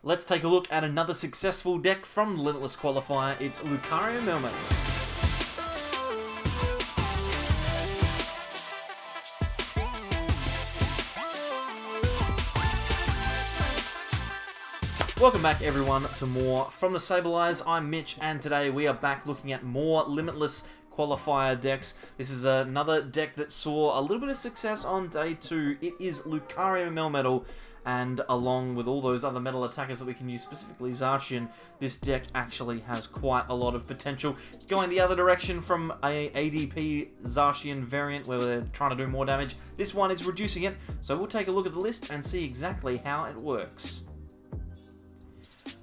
Let's take a look at another successful deck from the Limitless Qualifier. It's Lucario Melmetal. Welcome back everyone to more from the Sableyes. I'm Mitch and today we are back looking at more Limitless Qualifier decks. This is another deck that saw a little bit of success on day 2. It is Lucario Melmetal, and along with all those other metal attackers that we can use, specifically Zacian, this deck actually has quite a lot of potential. Going the other direction from a ADP Zacian variant where they're trying to do more damage, this one is reducing it, so we'll take a look at the list and see exactly how it works.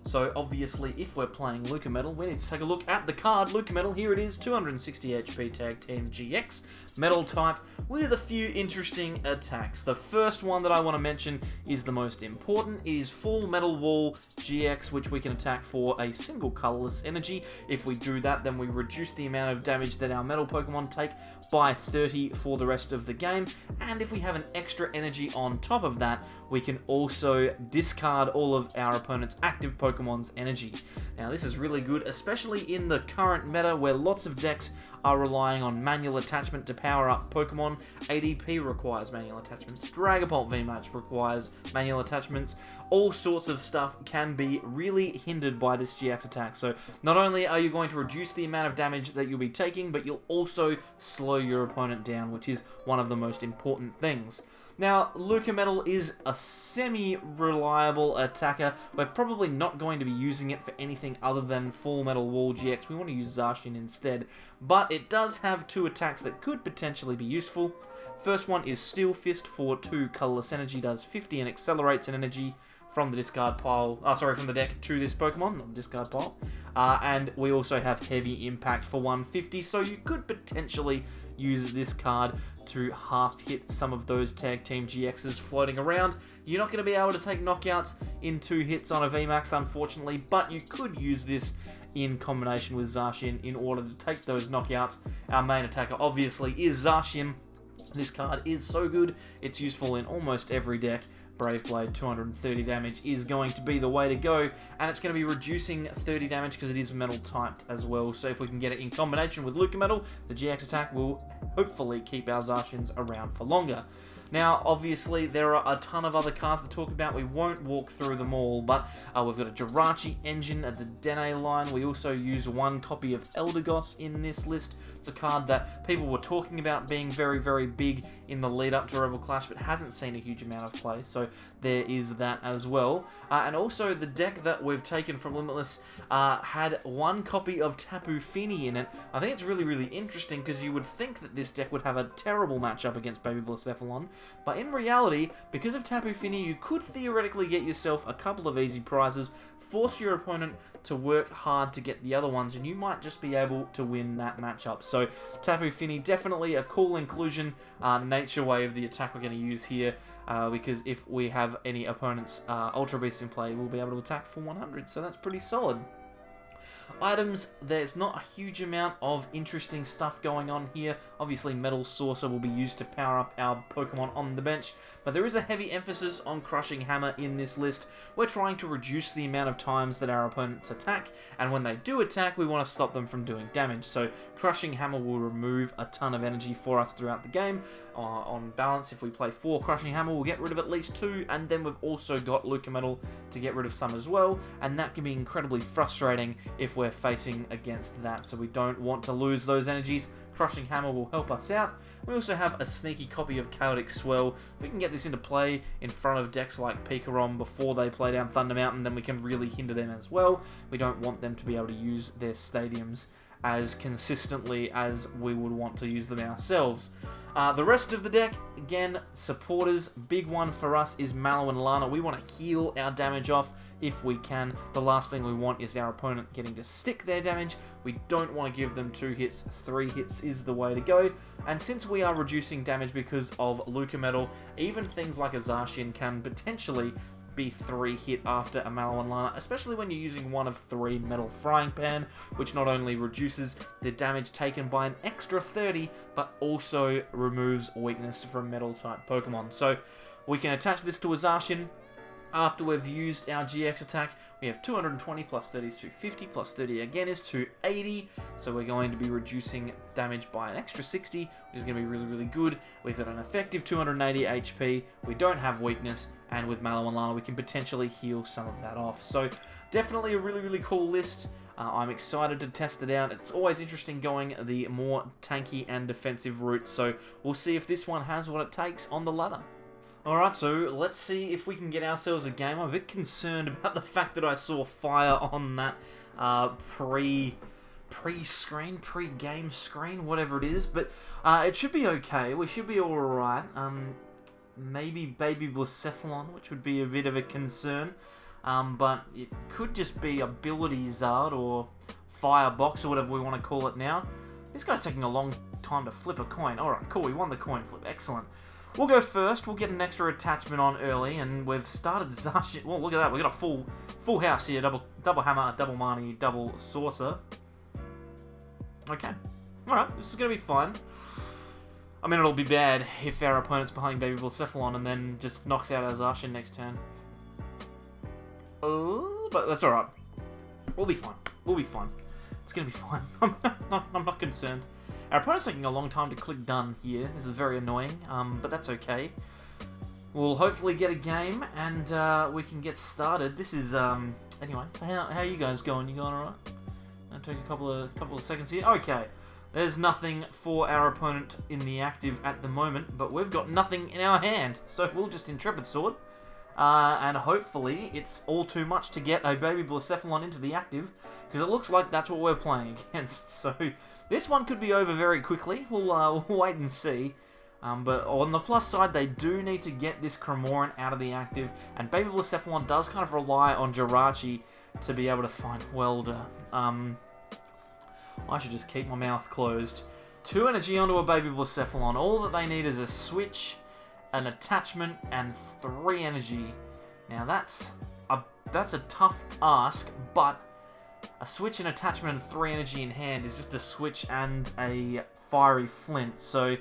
So obviously, if we're playing LucaMetal, we need to take a look at the card. LucaMetal, here it is, 260 HP Tag Team GX, Metal type, with a few interesting attacks. The first one that I want to mention is the most important. It is full Metal Wall GX, which we can attack for a single colorless energy. If we do that, then we reduce the amount of damage that our metal Pokemon take by 30 for the rest of the game. And if we have an extra energy on top of that, we can also discard all of our opponent's active Pokemon's energy. Now this is really good, especially in the current meta where lots of decks are relying on manual attachment to power up Pokemon. ADP requires manual attachments, Dragapult VMAX requires manual attachments. All sorts of stuff can be really hindered by this GX attack. So not only are you going to reduce the amount of damage that you'll be taking, but you'll also slow your opponent down, which is one of the most important things. Now, LucaMetal is a semi-reliable attacker. We're probably not going to be using it for anything other than full Metal Wall GX. We want to use Zacian instead. But it does have 2 attacks that could potentially be useful. First one is Steel Fist for 2 colorless energy, does 50 and accelerates an energy from the discard pile, from the deck to this Pokemon, not the discard pile. And we also have Heavy Impact for 150, so you could potentially use this card to half hit some of those Tag Team GXs floating around. You're not going to be able to take knockouts in 2 hits on a VMAX, unfortunately, but you could use this in combination with Zacian in order to take those knockouts. Our main attacker obviously is Zacian. This card is so good, it's useful in almost every deck. Brave Blade, 230 damage is going to be the way to go, and it's going to be reducing 30 damage because it is metal typed as well. So if we can get it in combination with LucaMetal, the GX attack will hopefully keep our Zacians around for longer. Now, obviously, there are a ton of other cards to talk about. We won't walk through them all, but we've got a Jirachi engine, a Dedenne line. We also use 1 copy of Eldegoss in this list. It's a card that people were talking about being very, very big in the lead up to Rebel Clash, but hasn't seen a huge amount of play, so there is that as well. And also, the deck that we've taken from Limitless had 1 copy of Tapu Fini in it. I think it's really, really interesting because you would think that this deck would have a terrible matchup against Baby Blacephalon, but in reality, because of Tapu Fini, you could theoretically get yourself a couple of easy prizes, force your opponent to work hard to get the other ones, and you might just be able to win that matchup. So Tapu Fini, definitely a cool inclusion, nature wave, the attack we're going to use here, because if we have any opponent's Ultra Beasts in play, we'll be able to attack for 100, so that's pretty solid. Items, there's not a huge amount of interesting stuff going on here. Obviously, Metal Saucer will be used to power up our Pokemon on the bench, but there is a heavy emphasis on Crushing Hammer in this list. We're trying to reduce the amount of times that our opponents attack, and when they do attack, we want to stop them from doing damage. So Crushing Hammer will remove a ton of energy for us throughout the game. On balance, if we play 4 Crushing Hammer, we'll get rid of at least 2, and then we've also got LucaMetal to get rid of some as well, and that can be incredibly frustrating if we're facing against that, so we don't want to lose those energies. Crushing Hammer will help us out. We also have a sneaky copy of Chaotic Swell. If we can get this into play in front of decks like PikaRom before they play down Thunder Mountain, then we can really hinder them as well. We don't want them to be able to use their stadiums as consistently as we would want to use them ourselves. The rest of the deck, again, supporters, big one for us is Mallow Lana. We want to heal our damage off if we can. The last thing we want is our opponent getting to stick their damage. We don't want to give them 2 hits, 3 hits is the way to go. And since we are reducing damage because of LucaMetal, even things like a Zacian can potentially be 3 hit after a Mallow Lana, especially when you're using one of 3 Metal Frying Pan, which not only reduces the damage taken by an extra 30, but also removes weakness from Metal type Pokemon. So we can attach this to a Zacian. After we've used our GX attack, we have 220 plus 30 is 250, plus 30 again is 280, so we're going to be reducing damage by an extra 60, which is going to be really, really good. We've got an effective 280 HP, we don't have weakness, and with Mallow Lana we can potentially heal some of that off. So definitely a really, really cool list. I'm excited to test it out. It's always interesting going the more tanky and defensive route, so we'll see if this one has what it takes on the ladder. Alright, so let's see if we can get ourselves a game. I'm a bit concerned about the fact that I saw fire on that pre-game screen, whatever it is, but it should be okay. We should be alright. Maybe Baby Blacephalon, which would be a bit of a concern, but it could just be Ability Zard or Firebox or whatever we want to call it now. This guy's taking a long time to flip a coin. Alright, cool, we won the coin flip. Excellent. We'll go first, we'll get an extra attachment on early, and we've started Zacian. Well, look at that, we've got a full house here. Double Hammer, double Marnie, double Saucer. Okay. Alright, this is going to be fun. I mean, it'll be bad if our opponent's behind Baby Blacephalon and then just knocks out our Zacian next turn. But that's alright. We'll be fine. We'll be fine. It's going to be fine. I'm not concerned. Our opponent's taking a long time to click done here. This is very annoying, but that's okay. We'll hopefully get a game, and we can get started. This is, anyway, how are you guys going? You going alright? I'll take a couple of seconds here. Okay, there's nothing for our opponent in the active at the moment, but we've got nothing in our hand, so we'll just Intrepid Sword. And hopefully it's all too much to get a Baby Blacephalon into the active, because it looks like that's what we're playing against. So this one could be over very quickly. We'll wait and see. But on the plus side, they do need to get this Cramoran out of the active, and Baby Blacephalon does kind of rely on Jirachi to be able to find Welder. I should just keep my mouth closed. 2 energy onto a Baby Blacephalon. All that they need is a switch, an attachment, and 3 energy. Now that's a tough ask, but a switch, an attachment, and 3 energy in hand is just a switch and a fiery flint, so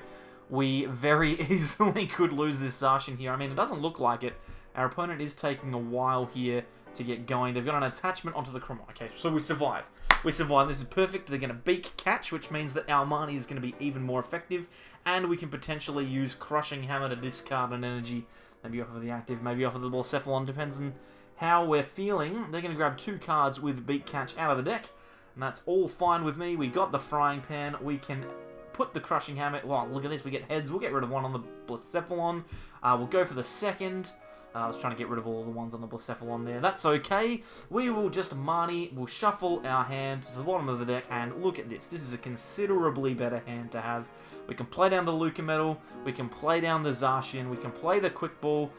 we very easily could lose this Zacian here. I mean, it doesn't look like it. Our opponent is taking a while here to get going. They've got an attachment onto the Chromite. Okay, so we survive. We survive. This is perfect. They're going to beak catch, which means that our Marnie is going to be even more effective, and we can potentially use Crushing Hammer to discard an energy, maybe off of the active, maybe off of the Blacephalon, depends on how we're feeling. They're going to grab 2 cards with beak catch out of the deck, and that's all fine with me. We got the Frying Pan. We can put the Crushing Hammer. Wow, look at this. We get heads. We'll get rid of 1 on the Blacephalon. We'll go for the second. I was trying to get rid of all the ones on the Blacephalon there. That's okay. We will just Marnie. We'll shuffle our hand to the bottom of the deck, and look at this. This is a considerably better hand to have. We can play down the LucaMetal. We can play down the Zacian. We can play the Quick Ball.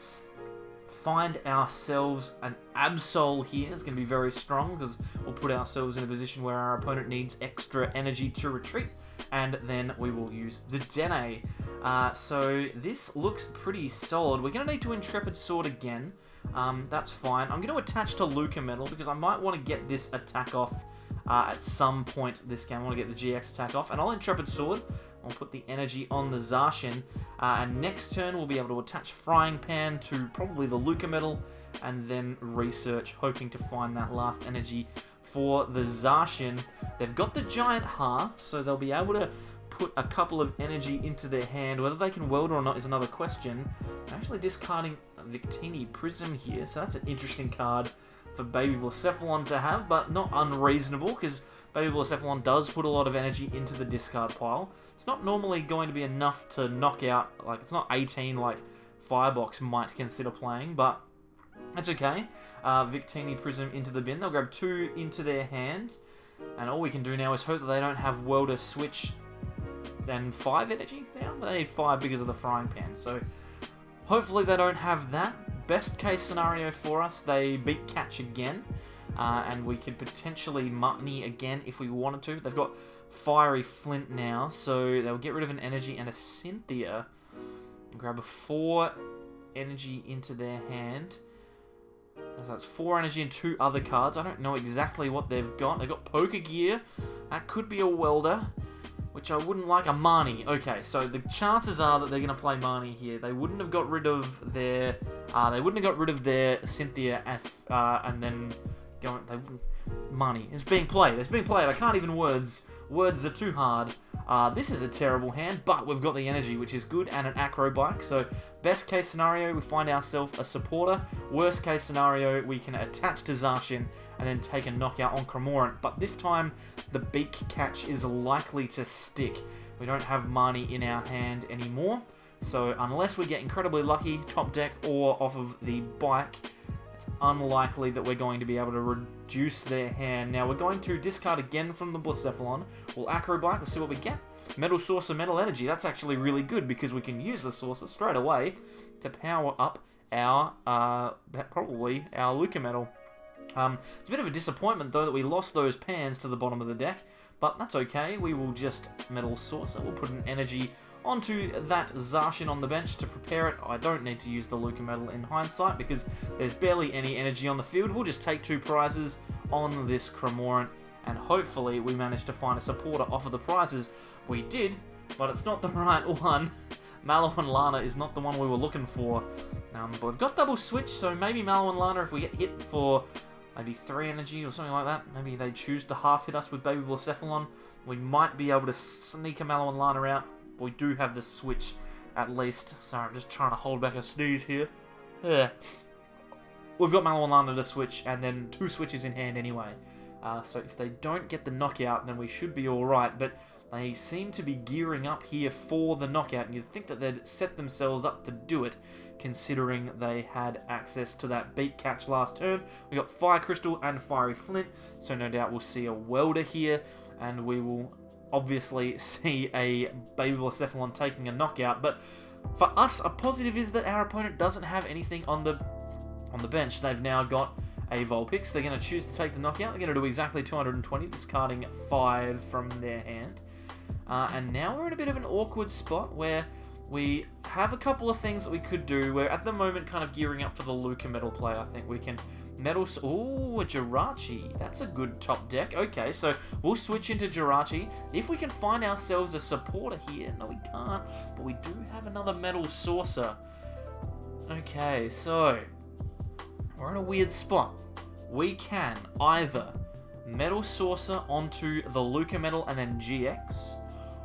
Find ourselves an Absol here. It's going to be very strong because we'll put ourselves in a position where our opponent needs extra energy to retreat. And then we will use the Dedenne. So this looks pretty solid. We're going to need to Intrepid Sword again. That's fine. I'm going to attach to LucaMetal because I might want to get this attack off at some point this game. I want to get the GX attack off. And I'll Intrepid Sword. I'll put the energy on the Zacian. And next turn we'll be able to attach Frying Pan to probably the LucaMetal. And then research, hoping to find that last energy for the Zacian. They've got the Giant Hearth, so they'll be able to put a couple of energy into their hand. Whether they can weld or not is another question. I'm actually discarding Victini Prism here, so that's an interesting card for Baby Blacephalon to have, but not unreasonable, because Baby Blacephalon does put a lot of energy into the discard pile. It's not normally going to be enough to knock out, like, it's not 18 like Firebox might consider playing, but that's okay. Victini Prism into the bin. They'll grab 2 into their hand, and all we can do now is hope that they don't have Welder Switch and 5 energy now. They need 5 because of the Frying Pan, so hopefully they don't have that. Best case scenario for us, they beat catch again, and we could potentially Marnie again if we wanted to. They've got Fiery Flint now, so they'll get rid of an energy and a Cynthia. Grab a 4 energy into their hand. So that's 4 energy and 2 other cards. I don't know exactly what they've got. They've got Poker Gear. That could be a Welder. which I wouldn't like. A Marnie. Okay, so the chances are that they're going to play Marnie here. They wouldn't have got rid of their Cynthia and then going. Marnie is being played. It's being played. I can't even words. Words are too hard. This is a terrible hand, but we've got the energy, which is good, and an acro bike. So best case scenario, we find ourselves a supporter. Worst case scenario, we can attach to Zacian and then take a knockout on Cramorant. But this time, the beak catch is likely to stick. We don't have Marnie in our hand anymore. So unless we get incredibly lucky, top deck or off of the bike, it's unlikely that we're going to be able to reduce their hand. Now we're going to discard again from the Blacephalon. We'll acro bike, we'll see what we get. Metal Saucer, Metal Energy. That's actually really good because we can use the Saucer straight away to power up our, probably our LucaMetal. It's a bit of a disappointment though that we lost those pans to the bottom of the deck, but that's okay. We will just Metal Saucer. We'll put an energy onto that Zacian on the bench to prepare it. I don't need to use the LucaMetal in hindsight because there's barely any energy on the field. We'll just take 2 prizes on this Cramorant, and hopefully we manage to find a supporter off of the prizes. We did, but it's not the right one. Mallow Lana is not the one we were looking for. But we've got double switch, so maybe Mallow Lana, if we get hit for maybe 3 energy or something like that, maybe they choose to half hit us with Baby Blacephalon, we might be able to sneak a Mallow Lana out. We do have the switch, at least. Sorry, I'm just trying to hold back a sneeze here. Yeah. We've got Mallow Lana to switch, and then 2 switches in hand anyway. So if they don't get the knockout, then we should be alright, but they seem to be gearing up here for the knockout, and you'd think that they'd set themselves up to do it, considering they had access to that beak catch last turn. We got Fire Crystal and Fiery Flint, so no doubt we'll see a Welder here, and we will obviously see a Baby Blacephalon taking a knockout. But for us, a positive is that our opponent doesn't have anything on the bench. They've now got a Vulpix. They're going to choose to take the knockout. They're going to do exactly 220, discarding 5 from their hand. And now we're in a bit of an awkward spot where we have a couple of things that we could do. We're at the moment kind of gearing up for the LucaMetal play. I think we can Metal... Ooh, a Jirachi. That's a good top deck. Okay, so we'll switch into Jirachi. If we can find ourselves a supporter here... No, we can't. But we do have another Metal Saucer. Okay, so... we're in a weird spot. We can either Metal Saucer onto the LucaMetal and then GX,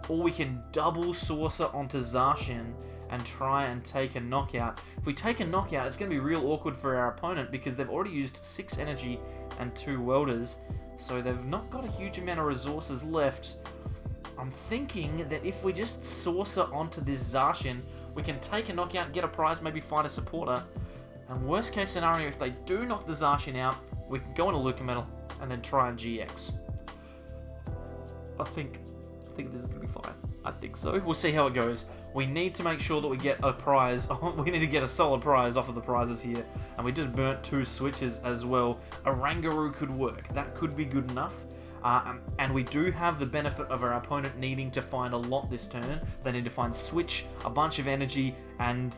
or we can double Saucer onto Zacian and try and take a knockout. If we take a knockout, it's going to be real awkward for our opponent because they've already used 6 energy and 2 welders, so they've not got a huge amount of resources left. I'm thinking that if we just Saucer onto this Zacian, we can take a knockout, get a prize, maybe find a supporter. And worst case scenario, if they do knock the Zacian out, we can go into LucaMetal and then try and GX. I think this is going to be fine. I think so. We'll see how it goes. We need to make sure that we get a prize. We need to get a solid prize off of the prizes here. And we just burnt 2 switches as well. Oranguru could work. That could be good enough. And we do have the benefit of our opponent needing to find a lot this turn. They need to find switch, a bunch of energy, and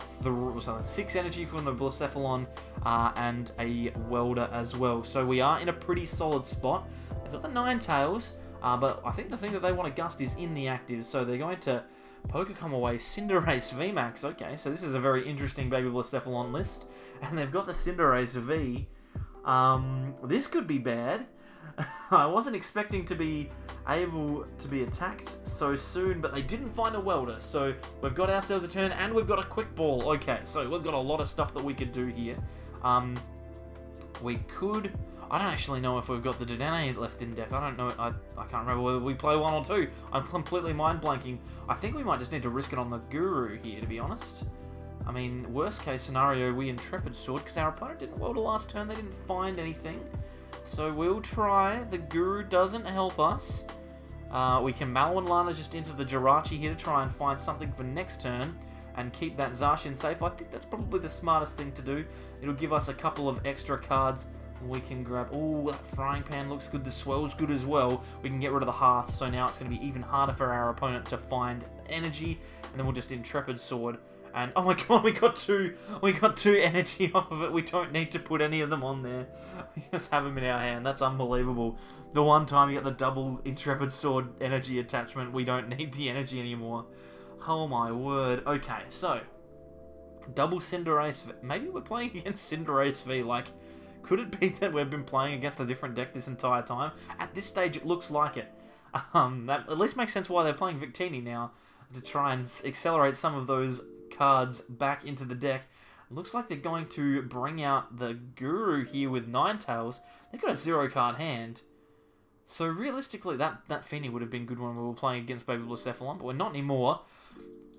6 energy from the Blacephalon, and a welder as well. So we are in a pretty solid spot. They've got the 9 tails, but I think the thing that they want to gust is in the active. So they're going to PikaRom away Cinderace VMAX. Okay, so this is a very interesting Baby Blacephalon list. And they've got the Cinderace V. This could be bad. I wasn't expecting to be able to be attacked so soon, but they didn't find a welder, so we've got ourselves a turn, and we've got a quick ball. Okay, so we've got a lot of stuff that we could do here. We could... I don't actually know if we've got the Dedenne left in deck. I don't know. I can't remember whether we play 1 or 2. I'm completely mind-blanking. I think we might just need to risk it on the Guru here, to be honest. I mean, worst case scenario, we Intrepid Sword, because our opponent didn't welder last turn. They didn't find anything. So we'll try. The Guru doesn't help us. We can Mallow Lana just into the Jirachi here to try and find something for next turn and keep that Zacian safe. I think that's probably the smartest thing to do. It'll give us a couple of extra cards we can grab. Oh, that Frying Pan looks good. The Swell's good as well. We can get rid of the Hearth, so now it's going to be even harder for our opponent to find energy. And then we'll just Intrepid Sword And oh my god, we got two energy off of it. We don't need to put any of them on there. We just have them in our hand. That's unbelievable. The one time you get the double Intrepid Sword energy attachment, we don't need the energy anymore. Oh my word. Okay, so double Cinderace. Maybe we're playing against Cinderace V. Like, could it be that we've been playing against a different deck this entire time? At this stage, it looks like it. That at least makes sense why they're playing Victini now, to try and accelerate some of those cards back into the deck. Looks like they're going to bring out the Guru here with Ninetales. They've got a 0-card hand. So realistically, that Fini would have been good when we were playing against Baby Blacephalon, but we're not anymore.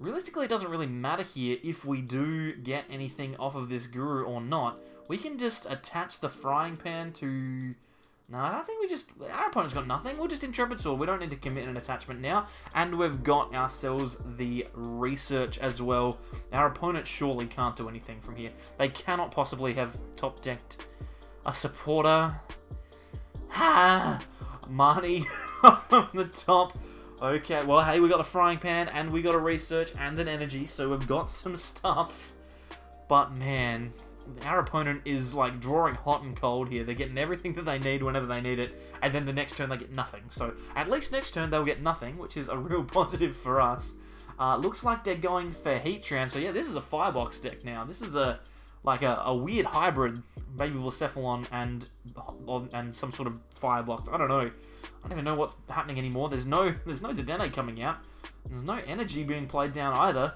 Realistically, it doesn't really matter here if we do get anything off of this Guru or not. We can just attach the Frying Pan to... No, I don't think we just... Our opponent's got nothing. We'll just Intrepid Sword. We don't need to commit an attachment now. And we've got ourselves the Research as well. Our opponent surely can't do anything from here. They cannot possibly have top-decked a supporter. Ha! Marnie on the top. Okay, well, hey, we got a Frying Pan, and we got a Research, and an Energy, so we've got some stuff. But, man... Our opponent is like drawing hot and cold here. They're getting everything that they need whenever they need it, and then the next turn they get nothing. So at least next turn they'll get nothing, which is a real positive for us. Looks like they're going for Heatran. So yeah, this is a Firebox deck now. This is a weird hybrid Baby Blacephalon and some sort of Firebox. I don't know. I don't even know what's happening anymore. There's no Dedenne coming out. There's no energy being played down either.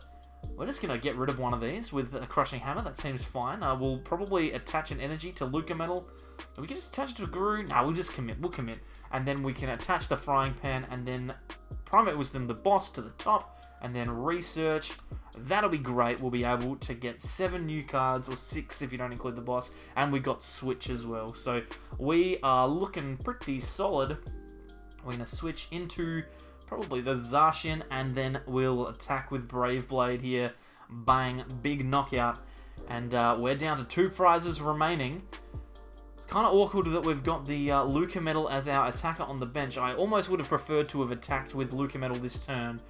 We're just going to get rid of one of these with a Crushing Hammer. That seems fine. We'll probably attach an energy to LucaMetal. We can just attach it to Guru. No, we'll just commit. We'll commit. And then we can attach the Frying Pan and then Primate Wisdom, the boss, to the top. And then Research. That'll be great. We'll be able to get 7 new cards, or 6 if you don't include the boss. And we got Switch as well. So we are looking pretty solid. We're going to switch into... probably the Zacian, and then we'll attack with Brave Blade here. Bang, big knockout. And we're down to 2 prizes remaining. It's kind of awkward that we've got the LucaMetal as our attacker on the bench. I almost would have preferred to have attacked with LucaMetal this turn,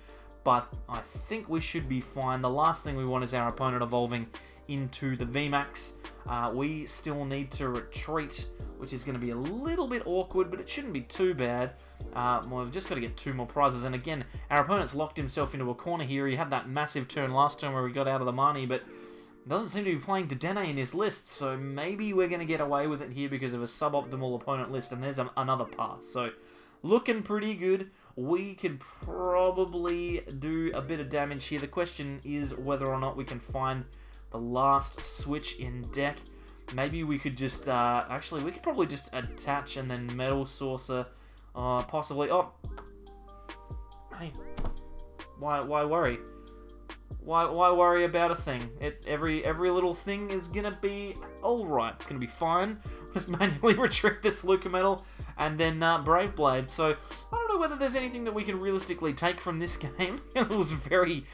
but I think we should be fine. The last thing we want is our opponent evolving into the VMAX. We still need to retreat, which is going to be a little bit awkward, but it shouldn't be too bad. Well, we've just got to get 2 more prizes, and again, our opponent's locked himself into a corner here. He had that massive turn last turn where he got out of the Marnie, but doesn't seem to be playing Dedenne in his list, so maybe we're going to get away with it here because of a suboptimal opponent list, and there's another pass. So, looking pretty good. We could probably do a bit of damage here. The question is whether or not we can find the last switch in deck. Maybe we could just, actually, we could probably just attach and then Metal Saucer, possibly. Oh, hey, why worry? Why worry about a thing? Every little thing is gonna be all right. It's gonna be fine. Just manually retreat this LucaMetal and then Brave Blade. So I don't know whether there's anything that we can realistically take from this game. It was a very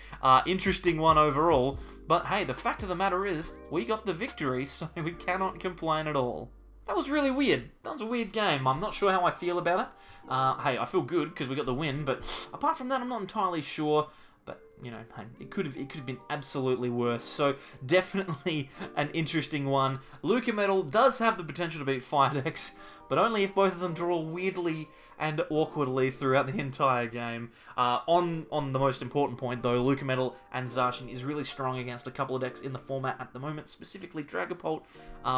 interesting one overall. But hey, the fact of the matter is, we got the victory, so we cannot complain at all. That was really weird. That was a weird game. I'm not sure how I feel about it. Hey, I feel good because we got the win, but apart from that, I'm not entirely sure. But, you know, hey, it could have been absolutely worse. So, definitely an interesting one. LucaMetal does have the potential to beat Firedex, but only if both of them draw weirdly and awkwardly throughout the entire game. On the most important point, though, LucaMetal and Zacian is really strong against a couple of decks in the format at the moment, specifically Dragapult.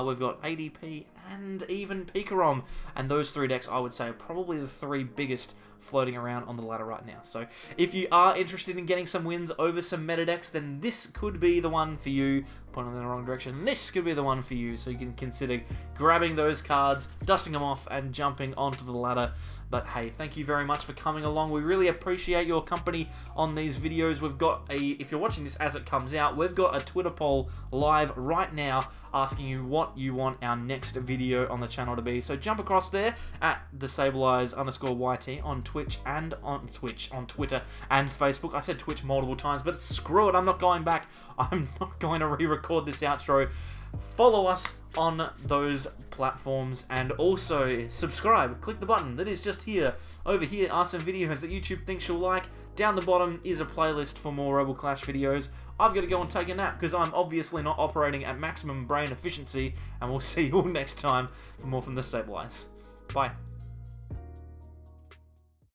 We've got ADP and even PikaRom, and those 3 decks, I would say, are probably the 3 biggest floating around on the ladder right now. So if you are interested in getting some wins over some meta decks, then this could be the one for you. Pointing in the wrong direction. This could be the one for you, so you can consider grabbing those cards, dusting them off, and jumping onto the ladder. But hey, thank you very much for coming along. We really appreciate your company on these videos. We've got if you're watching this as it comes out, we've got a Twitter poll live right now asking you what you want our next video on the channel to be. So jump across there at TheSableEyes_YT on Twitch and on Twitter and Facebook. I said Twitch multiple times, but screw it, I'm not going back. I'm not going to re-record this outro. Follow us on those platforms and also subscribe. Click the button that is just here. Over here are some videos that YouTube thinks you'll like. Down the bottom is a playlist for more Rebel Clash videos. I've got to go and take a nap because I'm obviously not operating at maximum brain efficiency, and we'll see you all next time for more from the Stabilize. Bye.